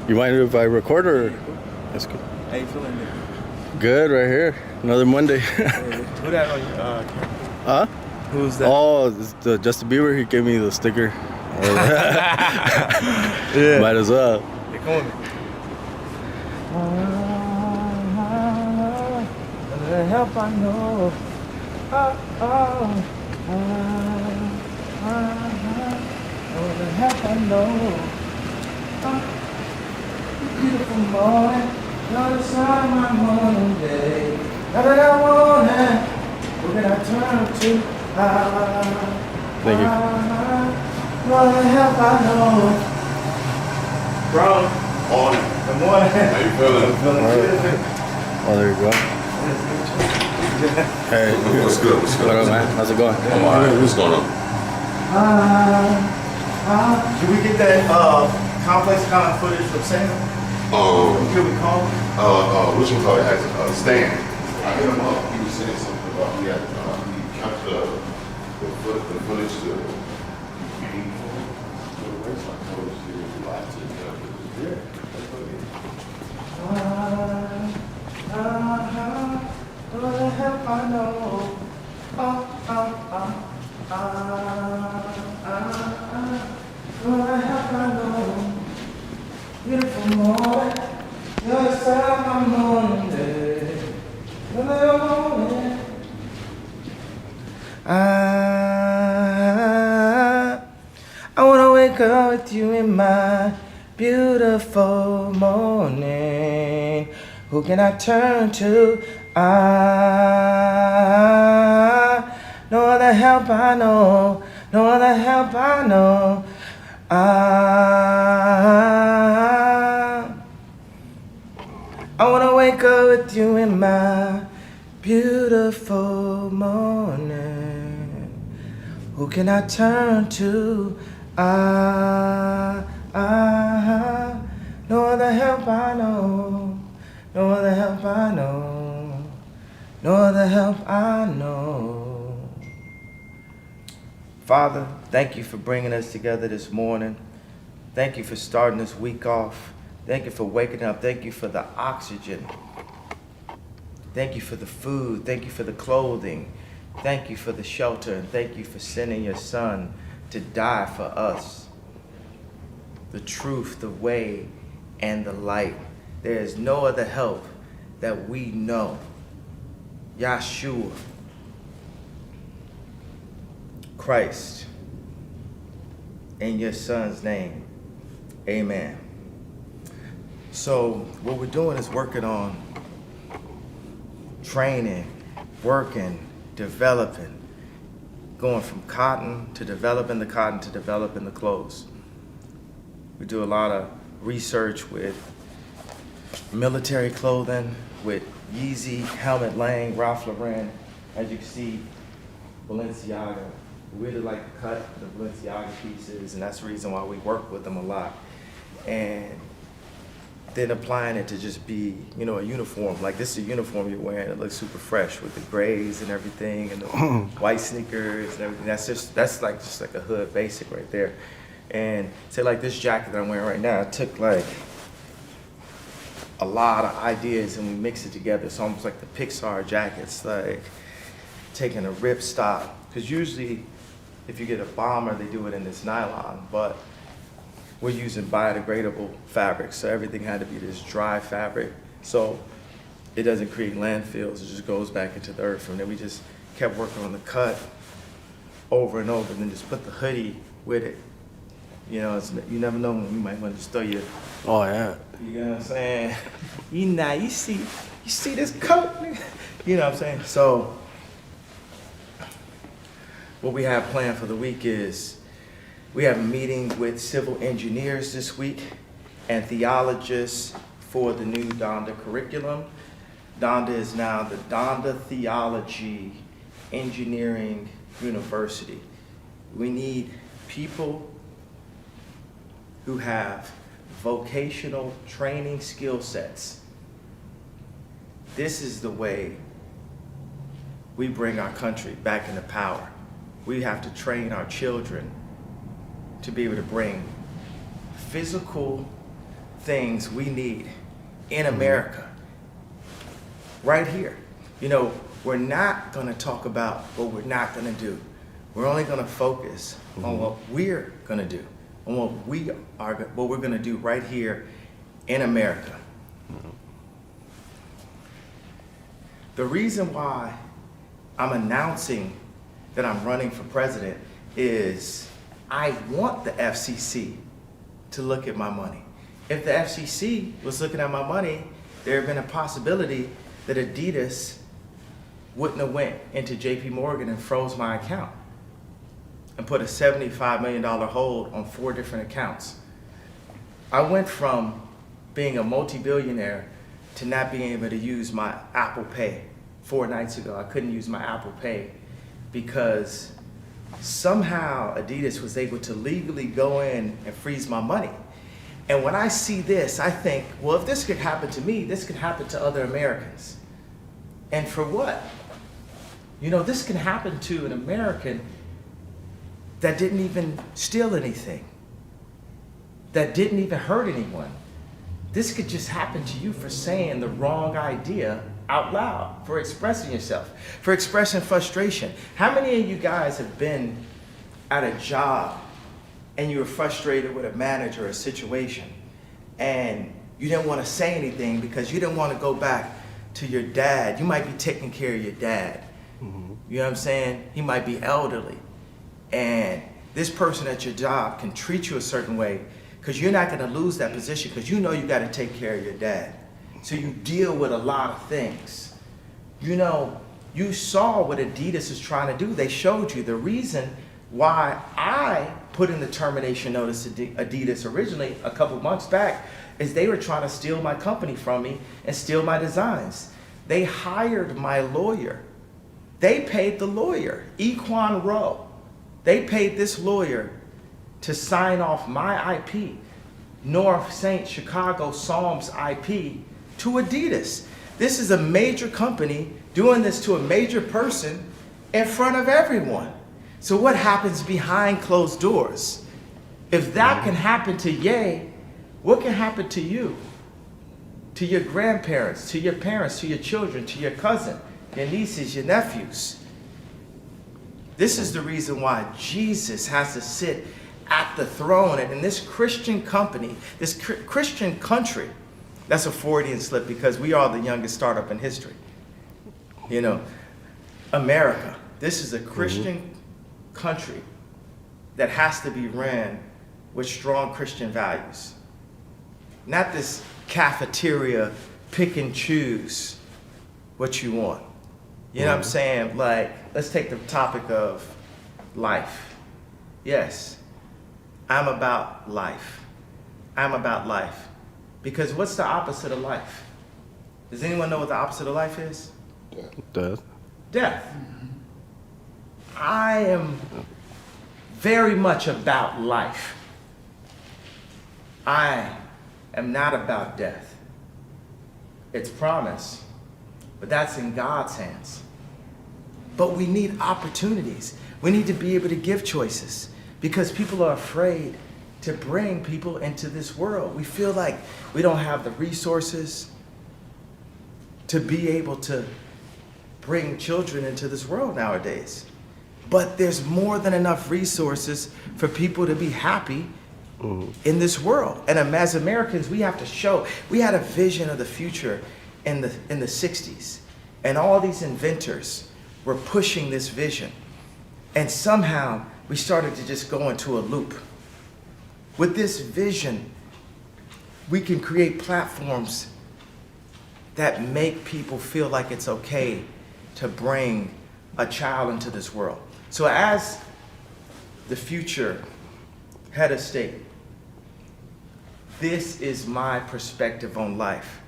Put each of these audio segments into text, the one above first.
You mind if I record or? That's good. How you feeling, nigga? Good, right here. Another Monday. Who that on your camera? Huh? Who's that? Oh, it's the Justin Bieber. He gave me the sticker. Yeah. Might as well. Hey, come on. The help I know. The help I know. Beautiful morning, you're the sun of my morning day. Now that I want it, who can I turn to? Thank you. Lord, the help I know. Bro, Morning. good morning. How you feeling? I'm feeling good. Oh, there you go. Hey. What's good? What's What good? up, man? How's it going? I'm alright. What's going on? Did we get that complex kind of footage from Sam? Can we call him? Which one called it? Stan. I hit him up. He was saying something about he captured the footage to game for the race. I told him to live to yeah. That's what it is. Lord, the help I know. Lord, the help I know. Beautiful morning, you're the sun of my morning day. When I want it, I wanna wake up with you in my beautiful morning. Who can I turn to? No other help I know. No other help I know. I wanna wake up with you in my beautiful morning. Who can I turn to? No other help I know. No other help I know. No other help I know. Father, thank you for bringing us together this morning. Thank you for starting this week off. Thank you for waking up. Thank you for the oxygen. Thank you for the food. Thank you for the clothing. Thank you for the shelter. And thank you for sending your son to die for us. The truth, the way, and the light. There is no other help that we know. Yahshua, Christ, in your son's name, amen. So what we're doing is working on training, working, developing, going from cotton to developing the cotton to developing the clothes. We do a lot of research with military clothing, with Yeezy, Helmet Lang, Ralph Lauren. As you can see, Balenciaga. We really like to cut the Balenciaga pieces, and that's the reason why we work with them a lot. And then applying it to just be, a uniform. Like this is a uniform you're wearing. It looks super fresh with the grays and everything, and the white sneakers and everything. That's just like a hood basic right there. And say like this jacket that I'm wearing right now, I took like a lot of ideas and we mixed it together. It's almost like the Pixar jackets, like taking a rip stop. Because usually if you get a bomber, they do it in this nylon, but we're using biodegradable fabric, so everything had to be this dry fabric, so it doesn't create landfills, it just goes back into the earth. And then we just kept working on the cut over and over, and then just put the hoodie with it. You never know when you might want to just throw your, Oh, yeah. you know what I'm saying? You see this coat? You know what I'm saying? So what we have planned for the week is we have a meeting with civil engineers this week and theologists for the new Donda curriculum. Donda is now the Donda Theology Engineering University. We need people who have vocational training skill sets. This is the way we bring our country back into power. We have to train our children to be able to bring physical things we need in America, right here. You know, we're not gonna talk about what we're not gonna do. We're only gonna focus on what we're gonna do, on what we're gonna do right here in America. The reason why I'm announcing that I'm running for president is I want the FCC to look at my money. If the FCC was looking at my money, there had been a possibility that Adidas wouldn't have went into JP Morgan and froze my account and put a $75 million hold on 4 different accounts. I went from being a multi-billionaire to not being able to use my Apple Pay. 4 nights ago, I couldn't use my Apple Pay because somehow Adidas was able to legally go in and freeze my money. And when I see this, I think, well, if this could happen to me, this could happen to other Americans. And for what? You know, this can happen to an American that didn't even steal anything, that didn't even hurt anyone. This could just happen to you for saying the wrong idea out loud, for expressing yourself, for expressing frustration. How many of you guys have been at a job and you were frustrated with a manager or a situation and you didn't want to say anything because you didn't want to go back to your dad? You might be taking care of your dad. You know what I'm saying? He might be elderly. And this person at your job can treat you a certain way because you're not going to lose that position because you know you got to take care of your dad. So you deal with a lot of things. You know, you saw what Adidas is trying to do. They showed you the reason why I put in the termination notice to Adidas originally a couple months back is they were trying to steal my company from me and steal my designs. They hired my lawyer. They paid the lawyer, Equan Rowe. They paid this lawyer to sign off my IP, North St. Chicago Psalms IP, to Adidas. This is a major company doing this to a major person in front of everyone. So what happens behind closed doors? If that can happen to Ye, what can happen to you? To your grandparents, to your parents, to your children, to your cousin, your nieces, your nephews. This is the reason why Jesus has to sit at the throne. And in this Christian company, this Christian country, that's a Freudian slip because we are the youngest startup in history. You know, America, this is a Christian country that has to be ran with strong Christian values. Not this cafeteria, pick and choose what you want. You know what I'm saying? Like, let's take the topic of life. Yes, I'm about life. I'm about life. Because what's the opposite of life? Does anyone know what the opposite of life is? Death. Death. I am very much about life. I am not about death. It's promised, but that's in God's hands. But we need opportunities. We need to be able to give choices because people are afraid to bring people into this world. We feel like we don't have the resources to be able to bring children into this world nowadays. But there's more than enough resources for people to be happy in this world. And as Americans, we have to show. We had a vision of the future in the 60s. And all these inventors were pushing this vision. And somehow we started to just go into a loop. With this vision, we can create platforms that make people feel like it's okay to bring a child into this world. So as the future head of state, this is my perspective on life.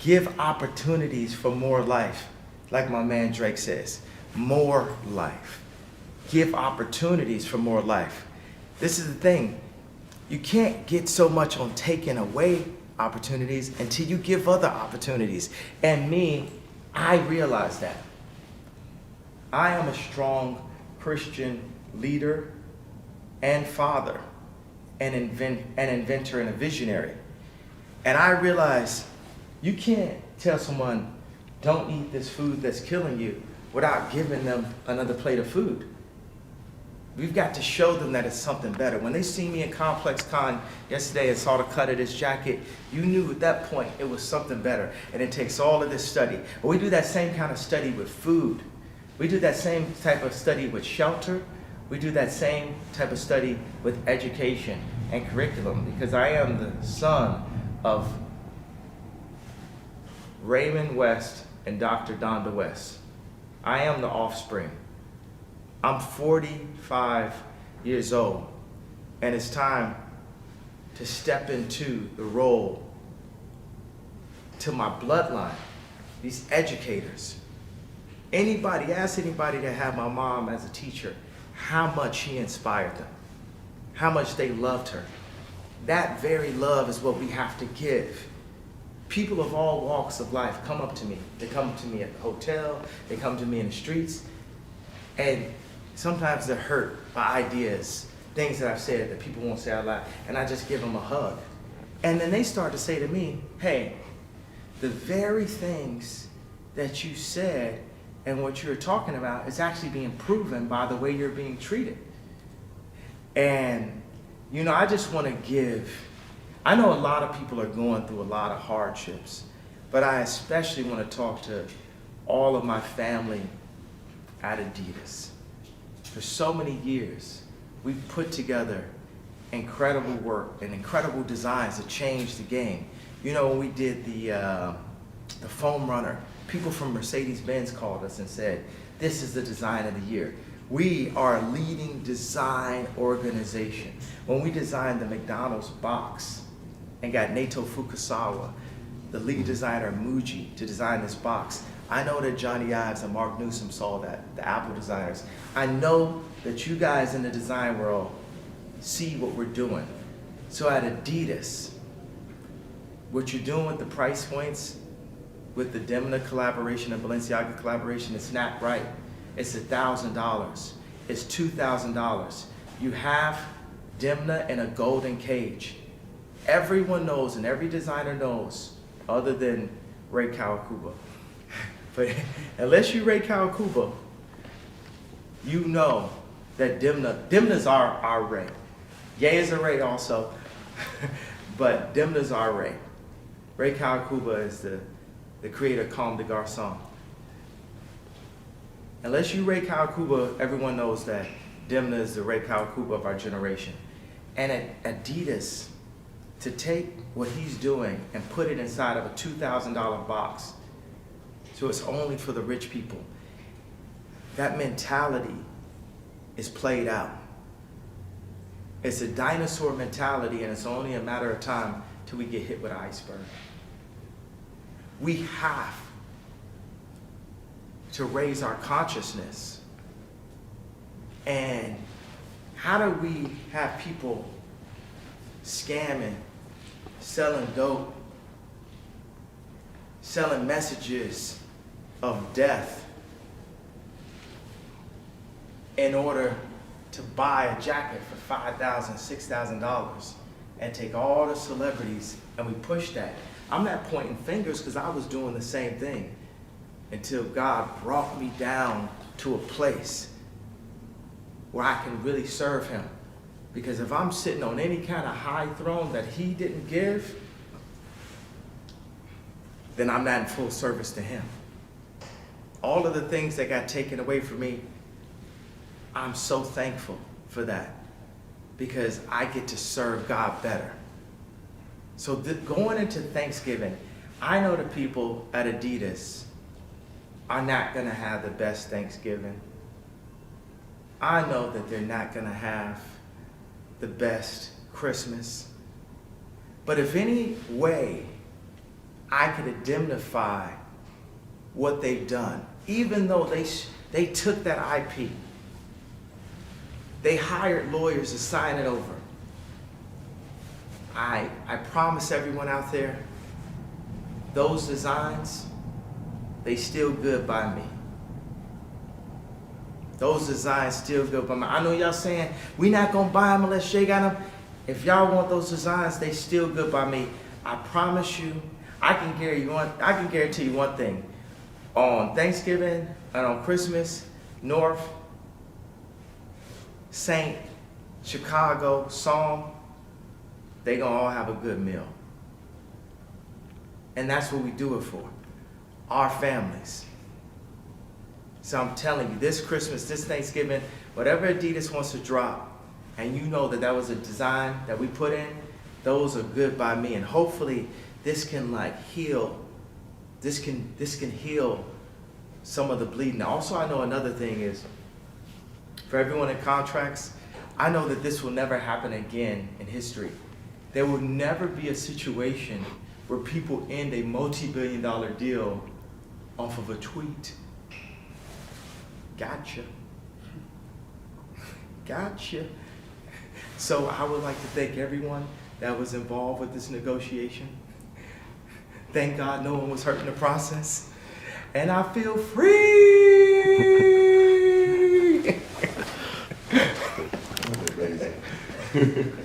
Give opportunities for more life. Like my man Drake says, more life. Give opportunities for more life. This is the thing. You can't get so much on taking away opportunities until you give other opportunities. And me, I realize that. I am a strong Christian leader and father, an inventor and a visionary. And I realized you can't tell someone, don't eat this food that's killing you, without giving them another plate of food. We've got to show them that it's something better. When they see me in Complex Con yesterday and saw the cut of this jacket, you knew at that point it was something better. And it takes all of this study. But we do that same kind of study with food. We do that same type of study with shelter. We do that same type of study with education and curriculum, because I am the son of Raymond West and Dr. Donda West. I am the offspring. I'm 45 years old, and it's time to step into the role to my bloodline, these educators. Ask anybody that had my mom as a teacher, how much she inspired them, how much they loved her. That very love is what we have to give. People of all walks of life come up to me. They come to me at the hotel, they come to me in the streets, and sometimes they're hurt by ideas, things that I've said that people won't say out loud, and I just give them a hug. And then they start to say to me, hey, the very things that you said and what you're talking about is actually being proven by the way you're being treated. And, you know, I just want to give, I know a lot of people are going through a lot of hardships, but I especially want to talk to all of my family at Adidas. For so many years, we've put together incredible work and incredible designs to change the game. You know, when we did the foam runner, people from Mercedes-Benz called us and said, this is the design of the year. We are a leading design organization. When we designed the McDonald's box and got Nato Fukasawa, the lead designer of Muji, to design this box, I know that Johnny Ives and Mark Newsom saw that, the Apple designers. I know that you guys in the design world see what we're doing. So at Adidas, what you're doing with the price points, with the Demna collaboration and Balenciaga collaboration, it's not right. It's $1,000. It's $2,000. You have Demna in a golden cage. Everyone knows, and every designer knows, other than Ray Kawakubo. But unless you Ray Kawakubo, you know that Demna's our Ray. Ye is a Ray also, but Demna's our Ray. Ray Kawakubo is the creator of Comme des Garçons. Unless you Ray Kawakubo, everyone knows that Demna is the Ray Kawakubo of our generation. And at Adidas, to take what he's doing and put it inside of a $2,000 box, so it's only for the rich people, that mentality is played out. It's a dinosaur mentality, and it's only a matter of time till we get hit with an iceberg. We have to raise our consciousness. And how do we have people scamming, selling dope, selling messages of death in order to buy a jacket for $5,000, $6,000 and take all the celebrities and we push that? I'm not pointing fingers because I was doing the same thing until God brought me down to a place where I can really serve him. Because if I'm sitting on any kind of high throne that he didn't give, then I'm not in full service to him. All of the things that got taken away from me, I'm so thankful for that because I get to serve God better. So going into Thanksgiving, I know the people at Adidas are not gonna have the best Thanksgiving. I know that they're not gonna have the best Christmas. But if any way I could indemnify what they've done, even though they took that IP, they hired lawyers to sign it over. I promise everyone out there, those designs, they still good by me. Those designs still good by me. I know y'all saying, we not gonna buy them unless Shay got them. If y'all want those designs, they still good by me. I promise you, I can guarantee you one thing. On Thanksgiving and on Christmas, North, Saint, Chicago, Psalm, they gonna all have a good meal. And that's what we do it for, our families. So I'm telling you, this Christmas, this Thanksgiving, whatever Adidas wants to drop, and you know that that was a design that we put in, those are good by me. And hopefully this can like heal, this can heal some of the bleeding. Also, I know another thing is, for everyone in contracts, I know that this will never happen again in history. There will never be a situation where people end a multi-billion-dollar deal off of a tweet. Gotcha. Gotcha. So I would like to thank everyone that was involved with this negotiation. Thank God no one was hurt in the process. And I feel free. Amazing.